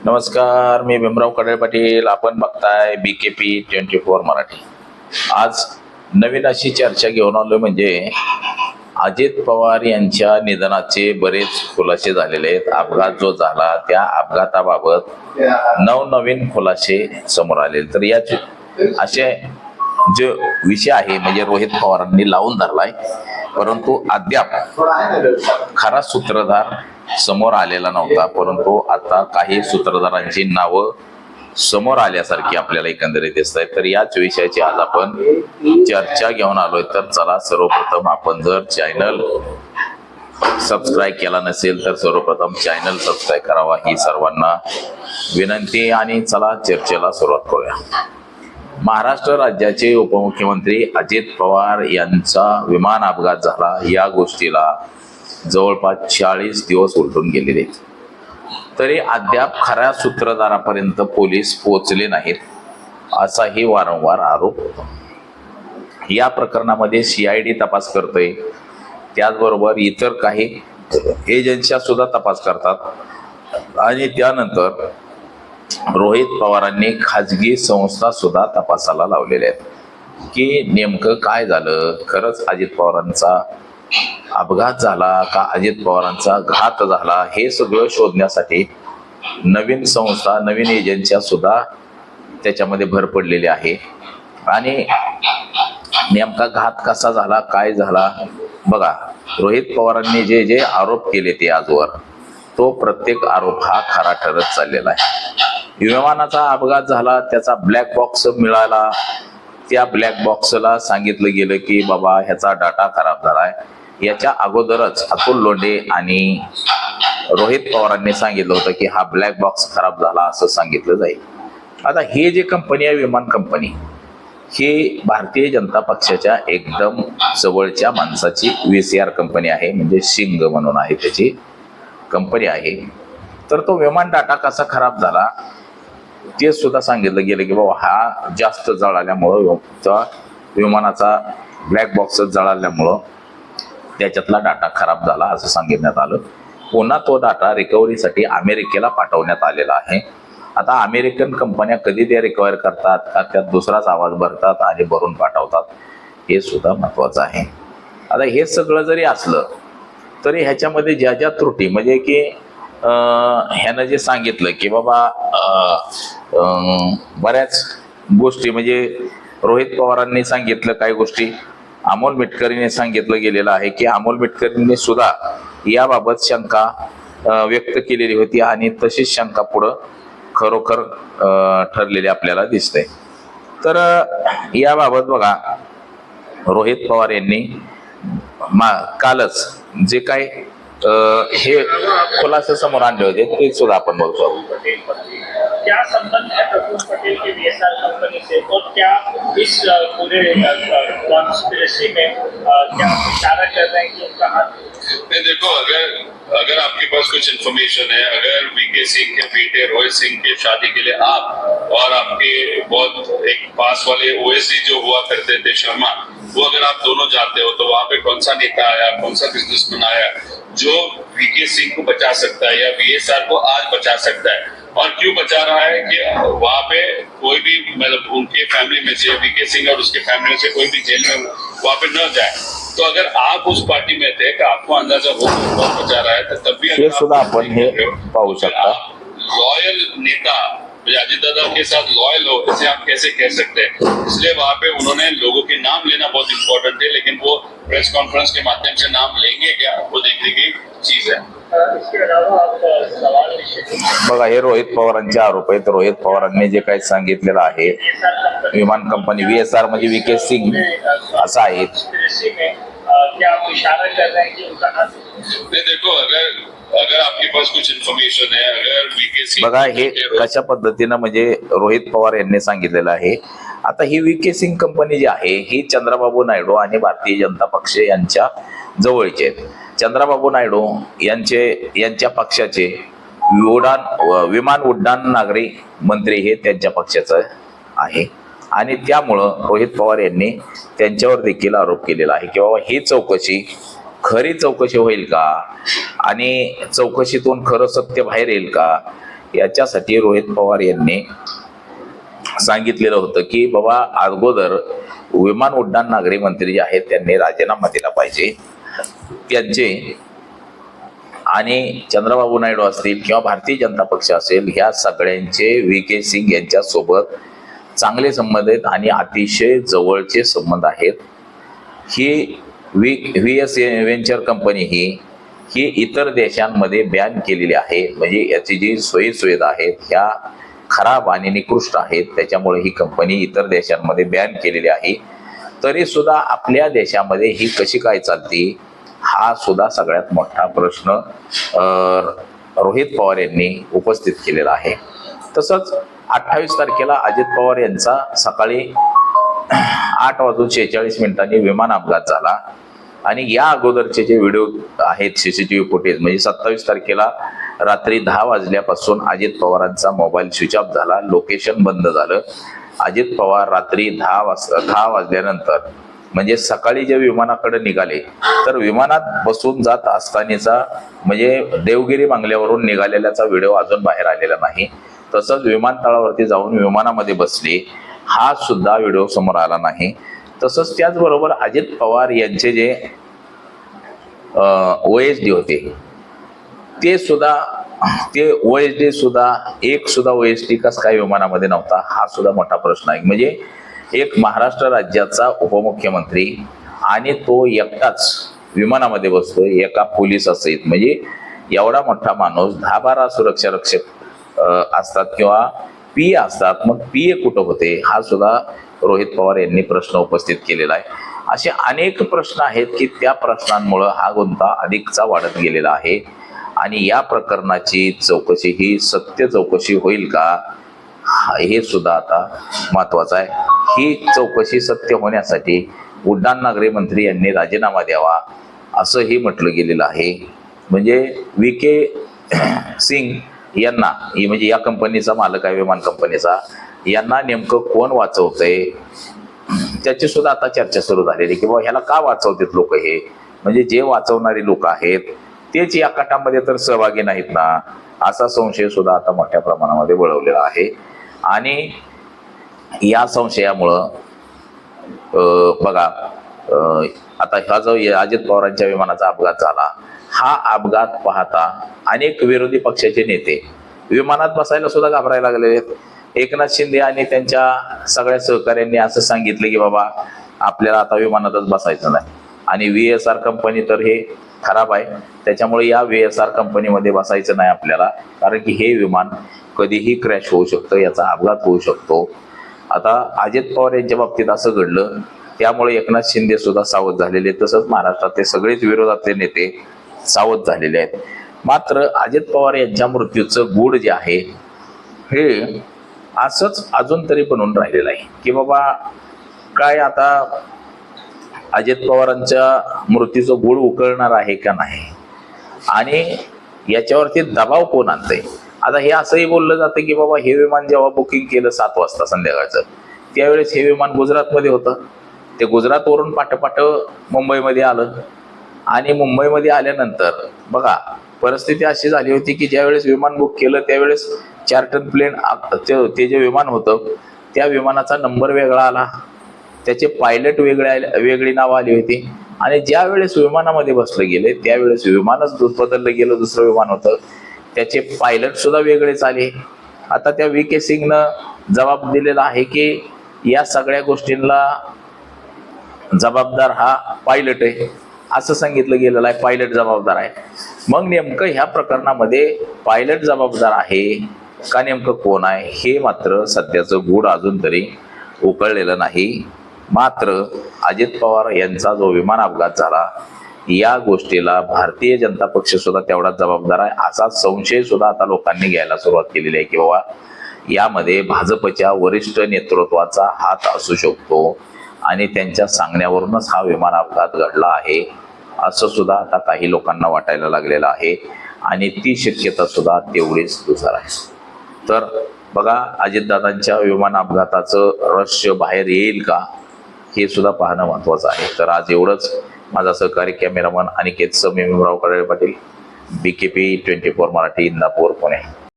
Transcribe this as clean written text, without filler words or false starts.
नमस्कार, मी भीमराव कडाळे पाटील. आपण बघताय BKP 24 मराठी. आज नवीन अशी चर्चा घेऊन आलोय, म्हणजे अजित पवार यांच्या निधनाचे बरेच खुलासे झालेले आहेत. अपघात जो झाला त्या अपघाताबाबत नवनवीन खुलासे समोर आले. तर याच असे जो विषय आहे म्हणजे रोहित पवारांनी लावून धरलाय, परंतु अद्याप खरा सूत्रधार समोर आलेला नव्हता. परंतु आता काही सूत्रधारांची नावं समोर आल्यासारखी आपल्याला एकंदरीत दिसत आहे. तर याच विषयाची आज आपण चर्चा घेऊन आलोय. तर चला, सर्वप्रथम आपण जर चॅनल सबस्क्राईब केला नसेल तर सर्वप्रथम चॅनल सबस्क्राईब करावा ही सर्वांना विनंती. आणि चला चर्चेला सुरुवात करूया. महाराष्ट्र राज्याचे उपमुख्यमंत्री अजित पवार यांचा विमान अपघात झाला या गोष्टीला जवळपास 40 दिवस उलटून गेलेले आहेत, तरी अद्याप खऱ्या सूत्रधारापर्यंत पोलीस पोहोचले नाहीत, असाही वारंवार आरोप होतो. या प्रकरणामध्ये CID तपास करतोय, त्याचबरोबर इतर काही एजन्स्या सुद्धा तपास करतात आणि त्यानंतर रोहित पवारांनी खाजगी संस्था सुद्धा तपासाला लावलेल्या आहेत की नेमकं काय झालं, खरंच अजित पवारांचा अपघात झाला का अजित पवारांचा घात झाला, हे सगळं शोधण्यासाठी नवीन संस्था नवीन एजन्स्या सुद्धा त्याच्यामध्ये भर पडलेली आहे. आणि नेमका घात कसा झाला, काय झाला, बघा, रोहित पवारांनी जे जे आरोप केले ते आजवर, तो प्रत्येक आरोप हा खरा ठरत चाललेला आहे. विमानाचा अपघात झाला, त्याचा ब्लॅक बॉक्स मिळाला, त्या ब्लॅक बॉक्सला सांगितलं गेलं की बाबा ह्याचा डाटा खराब झालाय. याच्या अगोदरच अतुल लोंढे आणि रोहित पवारांनी सांगितलं होतं की हा ब्लॅक बॉक्स खराब झाला असं सांगितलं जाईल. आता हे जे कंपनी आहे, विमान कंपनी, ही भारतीय जनता पक्षाच्या एकदम जवळच्या माणसाची VCR कंपनी आहे, म्हणजे शिंग म्हणून आहे त्याची कंपनी आहे. तर तो विमान डाटा कसा खराब झाला ते सुद्धा सांगितलं गेलं की बाबा हा जास्त जळाल्यामुळं, त्या विमानाचा ब्लॅक बॉक्स जळाल्यामुळं त्याच्यातला डाटा खराब झाला असं सांगितण्यात आलं. पुन्हा तो डाटा रिकव्हरीसाठी अमेरिकेला पाठवण्यात आलेला आहे. आता अमेरिकन कंपन्या कधी ते रिकव्हर करतात का त्यात दुसराच आवाज भरतात आणि भरून पाठवतात, हे सुद्धा महत्वाचं आहे. आता हे सगळं जरी असलं तरी ह्याच्यामध्ये ज्या ज्या त्रुटी, म्हणजे की ह्यानं जे सांगितलं की बाबा बऱ्याच गोष्टी, म्हणजे रोहित पवारांनी सांगितलं काही गोष्टी, अमोल मिटकरीने सांगितलं गेलेलं आहे की अमोल मिटकरीने सुद्धा याबाबत शंका व्यक्त केलेली होती आणि तशीच शंका पुढं खरोखर ठरलेली आपल्याला दिसते. तर याबाबत बघा, रोहित पवार यांनी कालच जे काही हे खुलासे समोर आणले होते ते सुद्धा आपण बघतो. क्या संबंध है प्रफुल्ल पटेल के VSR कंपनी से, और क्या इस पूरे कॉन्स्पिरेसी में क्या इशारा कर रहे हैं कि उनका हाथ? देखो, अगर आपके पास कुछ इन्फॉर्मेशन है, अगर VK सिंह के बेटे रोहित सिंह के शादी के लिए आप और आपके बहुत एक पास वाले OSD जो हुआ करते थे शर्मा, वो अगर आप दोनों जाते हो तो वहाँ पे कौन सा नेता आया, कौन सा बिजनेसमैन आया जो VK सिंह को बचा सकता है या VSR को आज बचा सकता है, और क्यों बचा रहा है कि वहाँ पे कोई भी, मतलब उनके फैमिली में से VK सिंह और उसके फैमिली में से कोई भी जेल में वहाँ पे न जाए. तो अगर आप उस पार्टी में थे कि आपको अंदाजा हो कौन बचा रहा है, तो तब भी हे सुद्धा आपण हे पाहू शकता. लॉयल नेता अजित दादा के साथ लॉयल हो, इसे आप कैसे कह सकते हैं. इसलिए वहाँ पे उन्होंने लोगों के नाम लेना बहुत इंपॉर्टेंट है, लेकिन वो प्रेस कॉन्फ्रेंस के माध्यम से नाम लेंगे क्या, वो देखने की चीज है. इसके अलावा आप सवाल बघा, हे रोहित पवारांचे आरोप आहेत. रोहित पवारांनी जे काही सांगितलेलं आहे, विमान कंपनी VSR म्हणजे VK सिंग असं आहे. क्या आप इशारा कर रहे हैं कि उनका हाथ? देखो, अगर आपके पास कुछ इन्फॉर्मेशन है, अगर VK सिंह, बघा हे कशा पद्धतीनं म्हणजे रोहित पवार यांनी सांगितलेलं आहे. आता ही VK सिंग कंपनी जी आहे ही चंद्रबाबू नायडू आणि भारतीय जनता पक्ष यांच्या जवळचे आहेत. चंद्रबाबू नायडू यांच्या पक्षाचे विमान उड्डाण नागरी मंत्री हे त्यांच्या पक्षाचं आहे आणि त्यामुळं रोहित पवार यांनी त्यांच्यावर देखील आरोप केलेला आहे की बाबा ही चौकशी खरी चौकशी होईल का आणि चौकशीतून खरं सत्य बाहेर येईल का, याच्यासाठी रोहित पवार यांनी सांगितलेलं होतं की बाबा अगोदर विमान उड्डाण नागरी मंत्री जे आहेत त्यांनी राजीनामा दिला पाहिजे त्यांचे, आणि चंद्रबाबू नायडू असतील किंवा भारतीय जनता पक्ष असेल ह्या सगळ्यांचे व्ही.के. सिंग यांच्यासोबत चांगले संबंध आहेत आणि अतिशय जवळचे संबंध आहेत. ही व्ही.एस. व्हेंचर कंपनी ही इतर देशांमध्ये बॅन केलेली आहे. म्हणजे याची जी सोयीसुविधा आहेत ह्या खराब आणि निकृष्ट आहेत, त्याच्यामुळे ही कंपनी इतर देशांमध्ये बॅन केलेली आहे. तरी सुद्धा आपल्या देशामध्ये ही कशी काय चालती हा सुद्धा सगळ्यात मोठा प्रश्न रोहित पवार यांनी उपस्थित केलेला आहे. तसंच 28 तारखेला अजित पवार यांचा सकाळी 8:46 विमान अपघात झाला आणि या अगोदरचे जे व्हिडिओ आहेत CCTV फुटेज म्हणजे 27 तारखेला रात्री 10 वाजल्यापासून अजित पवारांचा मोबाईल स्विच ऑफ झाला, लोकेशन बंद झालं. अजित पवार रात्री 10 वाजल्यानंतर म्हणजे सकाळी जे विमानाकडे निघाले तर विमानात बसून जात असतानाचा म्हणजे देवगिरी बंगल्यावरून निघालेल्याचा व्हिडिओ अजून बाहेर आलेला नाही. तसंच विमानतळावरती जाऊन विमानामध्ये बसले हा सुद्धा व्हिडिओ समोर आला नाही. तसंच त्याचबरोबर अजित पवार यांचे जे OSD होते ते OSD सुद्धा एक सुद्धा OSD कस काय विमानामध्ये नव्हता हा सुद्धा मोठा प्रश्न आहे. म्हणजे एक महाराष्ट्र राज्याचा उपमुख्यमंत्री आणि तो एकटाच विमानामध्ये बसतोय एका पोलीस सहित. म्हणजे एवढा मोठा माणूस 10-12 सुरक्षा रक्षक असतात किंवा PA असतात, मग PA कुठं होते हा सुद्धा रोहित पवार यांनी प्रश्न उपस्थित केलेला आहे. असे अनेक प्रश्न आहेत की त्या प्रश्नांमुळे हा गुंता अधिकचा वाढत गेलेला आहे आणि या प्रकरणाची चौकशी ही सत्य चौकशी होईल का हे सुद्धा आता महत्वाचं आहे. ही चौकशी सत्य होण्यासाठी उड्डाण नागरी मंत्री यांनी राजीनामा द्यावा असंही म्हटलं गेलेलं आहे. म्हणजे व्ही.के. सिंग यांना म्हणजे या कंपनीचा मालक आहे विमान कंपनीचा, यांना नेमकं कोण वाचवतंय त्याची सुद्धा आता चर्चा सुरू झालेली की बाबा ह्याला का वाचवतात लोक. हे म्हणजे जे वाचवणारी लोक आहेत तेच या कटामध्ये तर सहभागी नाहीत ना असा संशय सुद्धा आता मोठ्या प्रमाणामध्ये बळवलेला आहे. आणि या संशयामुळं बघा आता हा जो अजित पवारांच्या विमानाचा अपघात झाला हा अपघात पाहता अनेक विरोधी पक्षाचे नेते विमानात बसायला सुद्धा घाबरायला लागलेले आहेत. एकनाथ शिंदे आणि त्यांच्या सगळ्या सहकाऱ्यांनी असं सांगितलं की बाबा आपल्याला आता विमानातच बसायचं नाही आणि VSR कंपनी तर हे खराब आहे त्याच्यामुळे या VSR कंपनीमध्ये बसायचं नाही आपल्याला, कारण की हे विमान कधीही क्रॅश होऊ शकतं, याचा अपघात होऊ शकतो. आता अजित पवार यांच्या बाबतीत असं घडलं त्यामुळे एकनाथ शिंदे सुद्धा सावध झालेले, तसंच महाराष्ट्रातले सगळेच विरोधातले नेते सावध झालेले आहेत. मात्र अजित पवार यांच्या मृत्यूचं गूढ जे आहे हे असंच अजून तरी बनून राहिलेलं आहे की बाबा काय आता अजित पवारांच्या मृत्यूचं गूढ उकळणार आहे का नाही आणि याच्यावरती दबाव कोण आणतंय. आता हे असंही बोललं जातं की बाबा हे विमान जेव्हा बुकिंग केलं 7 वाजता संध्याकाळचं त्यावेळेस हे विमान गुजरातमध्ये होतं, ते गुजरातवरून पाठपाठ मुंबईमध्ये आलं आणि मुंबईमध्ये आल्यानंतर बघा परिस्थिती अशी झाली होती की ज्यावेळेस विमान बुक केलं त्यावेळेस चार्टर्ड प्लेन ते जे विमान होतं त्या विमानाचा नंबर वेगळा आला, त्याचे पायलट वेगळी नावं आली होती आणि ज्या वेळेस विमानामध्ये बसलं गेले त्यावेळेस विमानच बदललं गेलं, दुसरं विमान होतं त्याचे पायलट सुद्धा वेगळेच आले. आता त्या व्ही.के. सिंगनं जबाब दिलेला आहे की या सगळ्या गोष्टींना जबाबदार हा पायलट आहे असं सांगितलं गेलेलं आहे, पायलट जबाबदार आहे. मग नेमकं ह्या प्रकरणामध्ये पायलट जबाबदार आहे का नेमकं कोण आहे हे मात्र सध्याचं गूढ अजून तरी उकळलेलं नाही. मात्र अजित पवार यांचा जो विमान अपघात झाला या गोष्टीला भारतीय जनता पक्ष सुद्धा तेवढाच जबाबदार आहे असा संशय सुद्धा आता लोकांनी घ्यायला सुरुवात केलेली आहे की बाबा यामध्ये भाजपच्या वरिष्ठ नेतृत्वाचा हात असू शकतो आणि त्यांच्या सांगण्यावरूनच हा विमान अपघात घडला आहे असं सुद्धा आता काही लोकांना वाटायला लागलेलं आहे आणि ती शक्यता सुद्धा तेवढीच दुसर आहे. तर बघा अजितदादांच्या विमान अपघाताचं रहस्य बाहेर येईल का हे सुद्धा पाहणं महत्त्वाचं आहे. तर आज एवढंच. माझा सहकारी कॅमेरामन अनिकेत सौ, मी भीमराव कडाळे पाटील, BKP 24 मराठी, इंदापूर, पुणे.